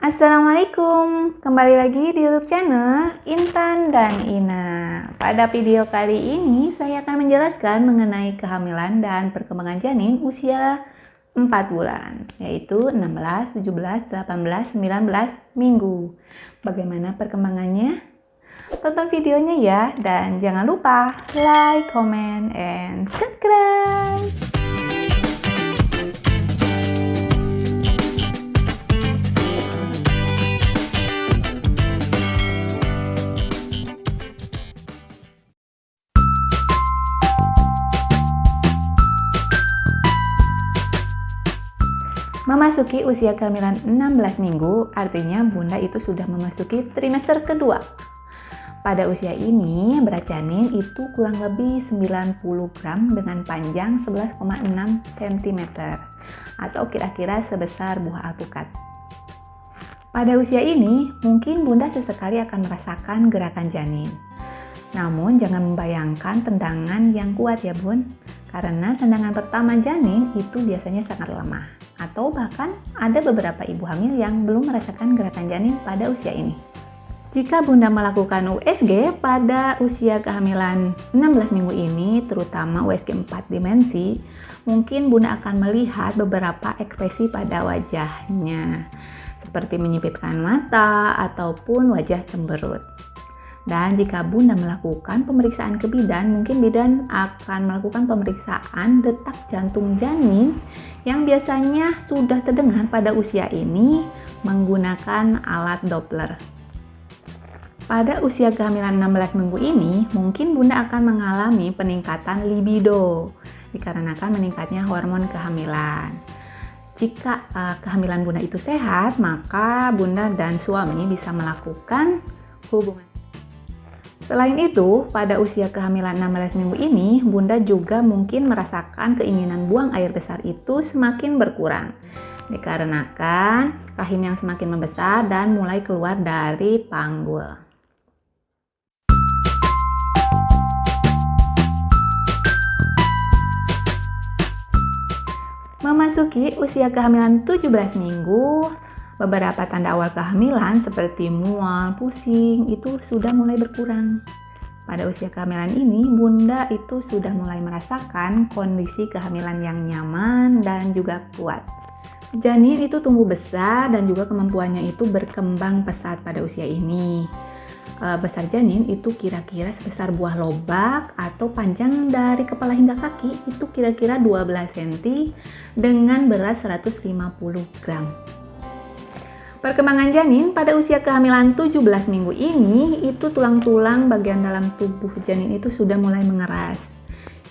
Assalamualaikum, kembali lagi di YouTube channel Intan dan Ina. Pada video kali ini saya akan menjelaskan mengenai kehamilan dan perkembangan janin usia 4 bulan, yaitu 16, 17, 18, 19 minggu. Bagaimana perkembangannya? Tonton videonya ya, dan jangan lupa like, comment, and subscribe. Memasuki usia kehamilan 16 minggu, artinya bunda itu sudah memasuki trimester kedua. Pada usia ini, berat janin itu kurang lebih 90 gram dengan panjang 11,6 cm atau kira-kira sebesar buah alpukat. Pada usia ini, mungkin bunda sesekali akan merasakan gerakan janin. Namun jangan membayangkan tendangan yang kuat ya bun, karena tendangan pertama janin itu biasanya sangat lemah. Atau bahkan ada beberapa ibu hamil yang belum merasakan gerakan janin pada usia ini. Jika bunda melakukan USG pada usia kehamilan 16 minggu ini, terutama USG 4 dimensi, mungkin bunda akan melihat beberapa ekspresi pada wajahnya, seperti menyipitkan mata ataupun wajah cemberut. Dan jika bunda melakukan pemeriksaan ke bidan, mungkin bidan akan melakukan pemeriksaan detak jantung janin yang biasanya sudah terdengar pada usia ini menggunakan alat Doppler. Pada usia kehamilan 16 minggu ini, mungkin bunda akan mengalami peningkatan libido dikarenakan meningkatnya hormon kehamilan. Jika kehamilan bunda itu sehat, maka bunda dan suami bisa melakukan hubungan. Selain itu, pada usia kehamilan 16 minggu ini, bunda juga mungkin merasakan keinginan buang air besar itu semakin berkurang. Dikarenakan rahim yang semakin membesar dan mulai keluar dari panggul. Memasuki usia kehamilan 17 minggu, beberapa tanda awal kehamilan seperti mual, pusing itu sudah mulai berkurang. Pada usia kehamilan ini, bunda itu sudah mulai merasakan kondisi kehamilan yang nyaman dan juga kuat. Janin itu tumbuh besar dan juga kemampuannya itu berkembang pesat pada usia ini. Besar janin itu kira-kira sebesar buah lobak atau panjang dari kepala hingga kaki itu kira-kira 12 cm dengan berat 150 gram. Perkembangan janin pada usia kehamilan 17 minggu ini, itu tulang-tulang bagian dalam tubuh janin itu sudah mulai mengeras.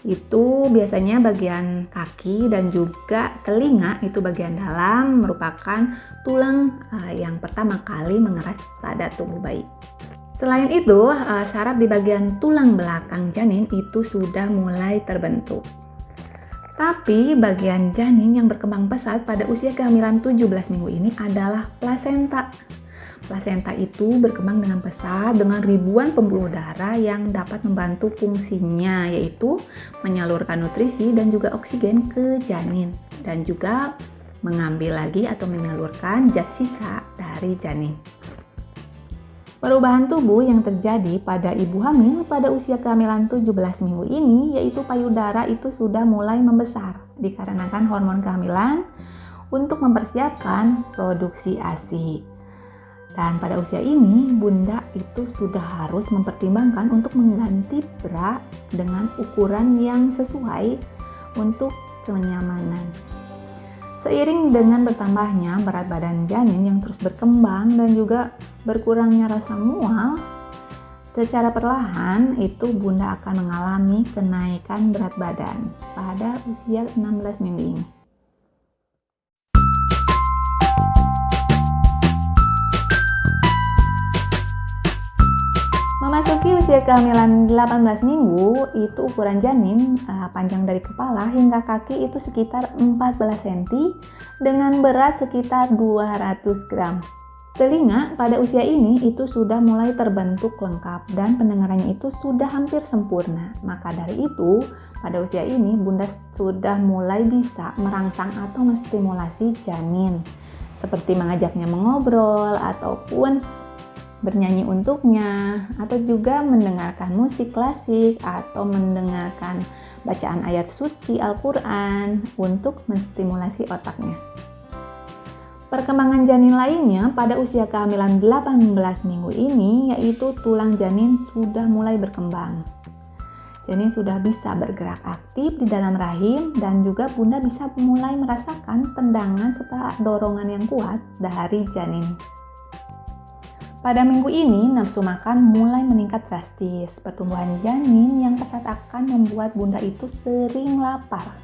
Itu biasanya bagian kaki dan juga telinga, itu bagian dalam merupakan tulang yang pertama kali mengeras pada tubuh bayi. Selain itu, saraf di bagian tulang belakang janin itu sudah mulai terbentuk. Tapi bagian janin yang berkembang pesat pada usia kehamilan 17 minggu ini adalah plasenta. Plasenta itu berkembang dengan pesat dengan ribuan pembuluh darah yang dapat membantu fungsinya, yaitu menyalurkan nutrisi dan juga oksigen ke janin dan juga mengambil lagi atau menyalurkan zat sisa dari janin. Perubahan tubuh yang terjadi pada ibu hamil pada usia kehamilan 17 minggu ini, yaitu payudara itu sudah mulai membesar dikarenakan hormon kehamilan untuk mempersiapkan produksi ASI. Dan pada usia ini, bunda itu sudah harus mempertimbangkan untuk mengganti bra dengan ukuran yang sesuai untuk kenyamanan. Seiring dengan bertambahnya berat badan janin yang terus berkembang dan juga berkurangnya rasa mual, secara perlahan itu bunda akan mengalami kenaikan berat badan pada usia 16 minggu ini. Memasuki usia kehamilan 18 minggu, itu ukuran janin panjang dari kepala hingga kaki itu sekitar 14 cm dengan berat sekitar 200 gram. Telinga pada usia ini itu sudah mulai terbentuk lengkap dan pendengarannya itu sudah hampir sempurna. Maka dari itu, pada usia ini bunda sudah mulai bisa merangsang atau menstimulasi janin. seperti mengajaknya mengobrol ataupun bernyanyi untuknya, atau juga mendengarkan musik klasik atau mendengarkan bacaan ayat suci Al-Quran untuk menstimulasi otaknya. Perkembangan janin lainnya pada usia kehamilan 18 minggu ini yaitu tulang janin sudah mulai berkembang. Janin sudah bisa bergerak aktif di dalam rahim dan juga bunda bisa mulai merasakan tendangan serta dorongan yang kuat dari janin. Pada minggu ini, nafsu makan mulai meningkat drastis. Pertumbuhan janin yang pesat akan membuat bunda itu sering lapar.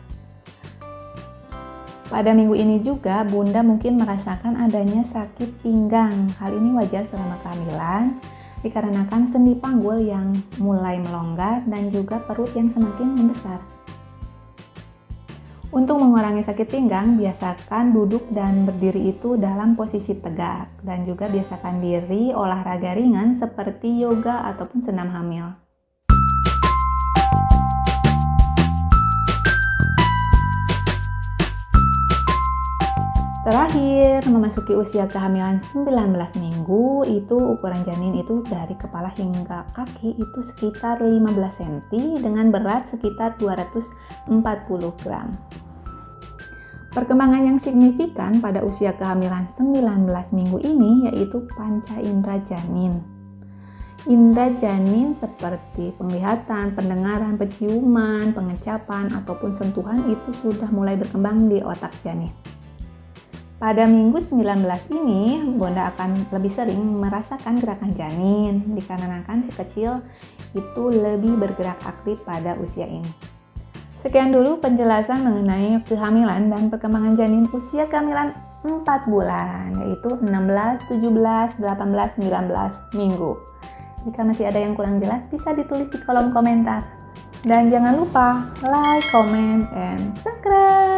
Pada minggu ini juga, bunda mungkin merasakan adanya sakit pinggang. Hal ini wajar selama kehamilan, dikarenakan sendi panggul yang mulai melonggar dan juga perut yang semakin membesar. Untuk mengurangi sakit pinggang, biasakan duduk dan berdiri itu dalam posisi tegak, dan juga biasakan diri olahraga ringan seperti yoga ataupun senam hamil. Terakhir, memasuki usia kehamilan 19 minggu, itu ukuran janin itu dari kepala hingga kaki itu sekitar 15 cm dengan berat sekitar 240 gram. Perkembangan yang signifikan pada usia kehamilan 19 minggu ini yaitu panca indera janin. Indera janin seperti penglihatan, pendengaran, penciuman, pengecapan, ataupun sentuhan itu sudah mulai berkembang di otak janin. Pada minggu 19 ini, bunda akan lebih sering merasakan gerakan janin dikarenakan si kecil itu lebih bergerak aktif pada usia ini. Sekian dulu penjelasan mengenai kehamilan dan perkembangan janin usia kehamilan 4 bulan, yaitu 16, 17, 18, 19 minggu. Jika masih ada yang kurang jelas, bisa ditulis di kolom komentar. Dan jangan lupa like, comment, and subscribe.